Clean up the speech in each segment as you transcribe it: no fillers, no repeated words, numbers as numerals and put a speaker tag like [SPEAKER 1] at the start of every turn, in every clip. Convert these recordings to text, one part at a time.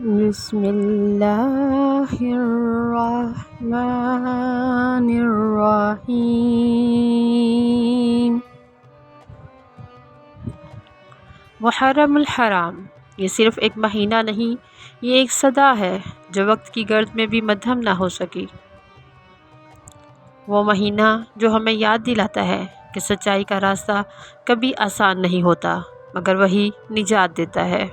[SPEAKER 1] بسم اللہ الرحمن الرحیم۔ محرم الحرام، یہ صرف ایک مہینہ نہیں، یہ ایک صدا ہے جو وقت کی گرد میں بھی مدھم نہ ہو سکی۔ وہ مہینہ جو ہمیں یاد دلاتا ہے کہ سچائی کا راستہ کبھی آسان نہیں ہوتا، مگر وہی نجات دیتا ہے۔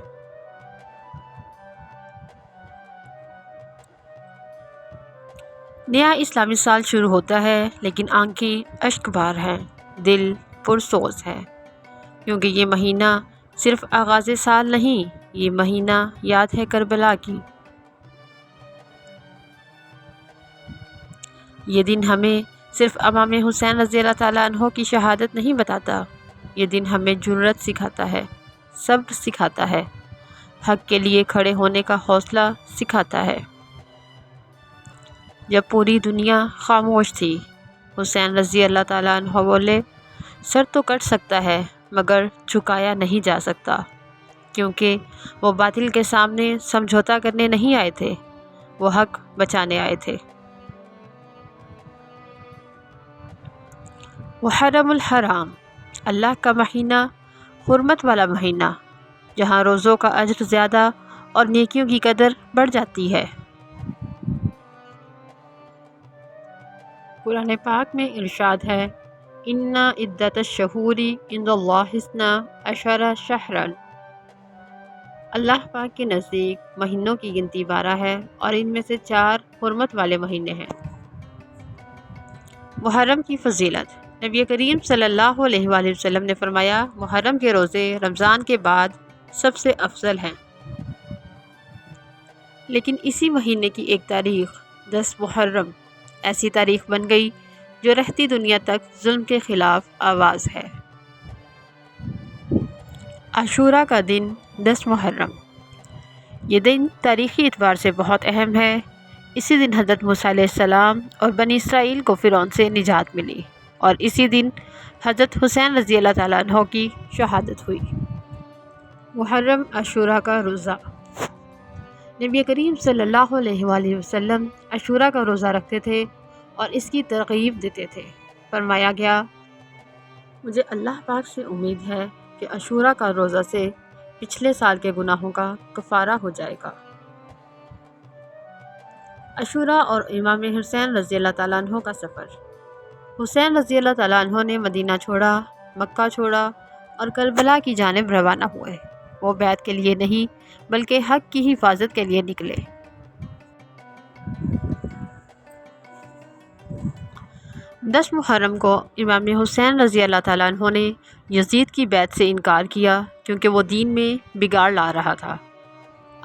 [SPEAKER 1] نیا اسلامی سال شروع ہوتا ہے، لیکن آنکھیں اشک بار ہیں، دل پرسوز ہے، کیونکہ یہ مہینہ صرف آغاز سال نہیں، یہ مہینہ یاد ہے کربلا کی۔ یہ دن ہمیں صرف امام حسین رضی اللہ تعالیٰ عنہ کی شہادت نہیں بتاتا، یہ دن ہمیں جرأت سکھاتا ہے، صبر سکھاتا ہے، حق کے لیے کھڑے ہونے کا حوصلہ سکھاتا ہے۔ جب پوری دنیا خاموش تھی، حسین رضی اللہ تعالیٰ عنہ بولے، سر تو کٹ سکتا ہے مگر جھکایا نہیں جا سکتا، کیونکہ وہ باطل کے سامنے سمجھوتا کرنے نہیں آئے تھے، وہ حق بچانے آئے تھے۔ محرم الحرام، اللہ کا مہینہ، حرمت والا مہینہ، جہاں روزوں کا اجر زیادہ اور نیکیوں کی قدر بڑھ جاتی ہے۔ قرآن پاک میں ارشاد ہے، اِنَّ عِدَّةَ الشُّهُورِ عِندَ اللہِ اثْنَا عَشَرَ شَهْرًا۔ اللہ پاک کے نزدیک مہینوں کی گنتی 12 ہے اور ان میں سے 4 حرمت والے مہینے ہیں۔ محرم کی فضیلت، نبی کریم صلی اللہ علیہ وآلہ وسلم نے فرمایا، محرم کے روزے رمضان کے بعد سب سے افضل ہیں۔ لیکن اسی مہینے کی ایک تاریخ 10 محرم ایسی تاریخ بن گئی جو رہتی دنیا تک ظلم کے خلاف آواز ہے۔ عاشوراء کا دن 10 محرم، یہ دن تاریخی اعتبار سے بہت اہم ہے۔ اسی دن حضرت موسیٰ علیہ السلام اور بنی اسرائیل کو فرعون سے نجات ملی، اور اسی دن حضرت حسین رضی اللہ تعالیٰ عنہ کی شہادت ہوئی۔ محرم عاشوراء کا روزہ، نبی کریم صلی اللہ علیہ وآلہ وسلم عاشوراء کا روزہ رکھتے تھے اور اس کی ترغیب دیتے تھے۔ فرمایا گیا، مجھے اللہ پاک سے امید ہے کہ عاشوراء کا روزہ سے پچھلے سال کے گناہوں کا کفارہ ہو جائے گا۔ عاشوراء اور امام حسین رضی اللہ تعالیٰ عنہ کا سفر۔ حسین رضی اللہ تعالیٰ عنہ نے مدینہ چھوڑا، مکہ چھوڑا اور کربلا کی جانب روانہ ہوئے۔ وہ بیعت کے لیے نہیں بلکہ حق کی حفاظت کے لیے نکلے۔ 10 محرم کو امام حسین رضی اللہ تعالیٰ عنہ نے یزید کی بیعت سے انکار کیا، کیونکہ وہ دین میں بگاڑ لا رہا تھا۔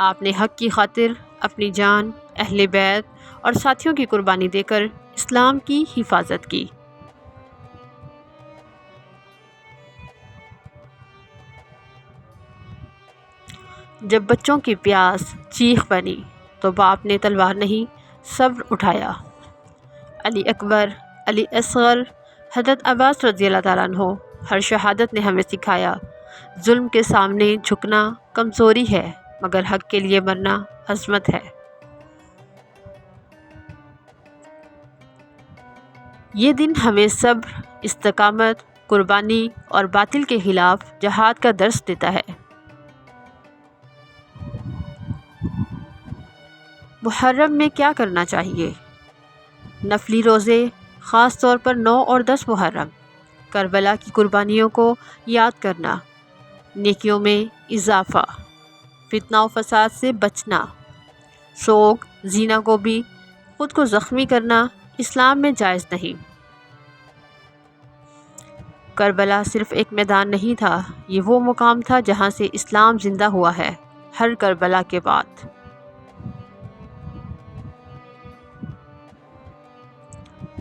[SPEAKER 1] آپ نے حق کی خاطر اپنی جان، اہل بیت اور ساتھیوں کی قربانی دے کر اسلام کی حفاظت کی۔ جب بچوں کی پیاس چیخ بنی تو باپ نے تلوار نہیں صبر اٹھایا۔ علی اکبر، علی اصغر، حضرت عباس رضی اللہ تعالیٰ عنہ، ہر شہادت نے ہمیں سکھایا، ظلم کے سامنے جھکنا کمزوری ہے، مگر حق کے لیے مرنا عظمت ہے۔ یہ دن ہمیں صبر، استقامت، قربانی اور باطل کے خلاف جہاد کا درس دیتا ہے۔ محرم میں کیا کرنا چاہیے؟ نفلی روزے، خاص طور پر 9 اور 10 محرم، کربلا کی قربانیوں کو یاد کرنا، نیکیوں میں اضافہ، فتنہ و فساد سے بچنا، سوگ، زنا کو بھی خود کو زخمی کرنا اسلام میں جائز نہیں۔ کربلا صرف ایک میدان نہیں تھا، یہ وہ مقام تھا جہاں سے اسلام زندہ ہوا ہے، ہر کربلا کے بعد۔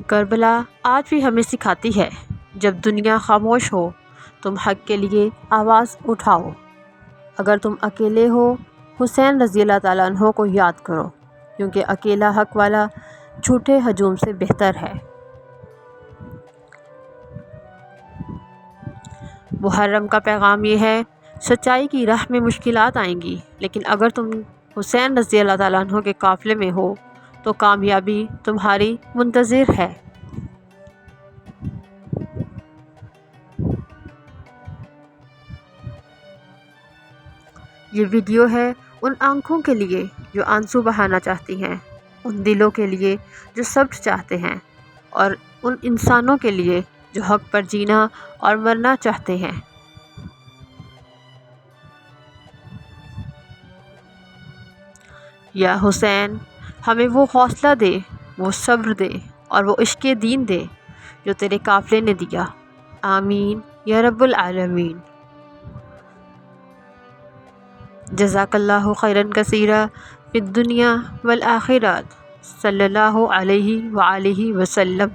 [SPEAKER 1] کربلا آج بھی ہمیں سکھاتی ہے، جب دنیا خاموش ہو تم حق کے لیے آواز اٹھاؤ۔ اگر تم اکیلے ہو، حسین رضی اللہ تعالیٰ عنہ کو یاد کرو، کیونکہ اکیلا حق والا جھوٹے ہجوم سے بہتر ہے۔ محرم کا پیغام یہ ہے، سچائی کی راہ میں مشکلات آئیں گی، لیکن اگر تم حسین رضی اللہ تعالیٰ عنہ کے قافلے میں ہو تو کامیابی تمہاری منتظر ہے۔ یہ ویڈیو ہے ان آنکھوں کے لیے جو آنسو بہانا چاہتی ہیں، ان دلوں کے لیے جو صبر چاہتے ہیں، اور ان انسانوں کے لیے جو حق پر جینا اور مرنا چاہتے ہیں۔ یا حسین، ہمیں وہ حوصلہ دے، وہ صبر دے اور وہ عشق دین دے جو تیرے قافلے نے دیا۔ آمین یا رب العالمین۔ جزاک اللہ خیراً کثیرا فی الدنیا والآخرات، صلی اللہ علیہ وآلہ وسلم۔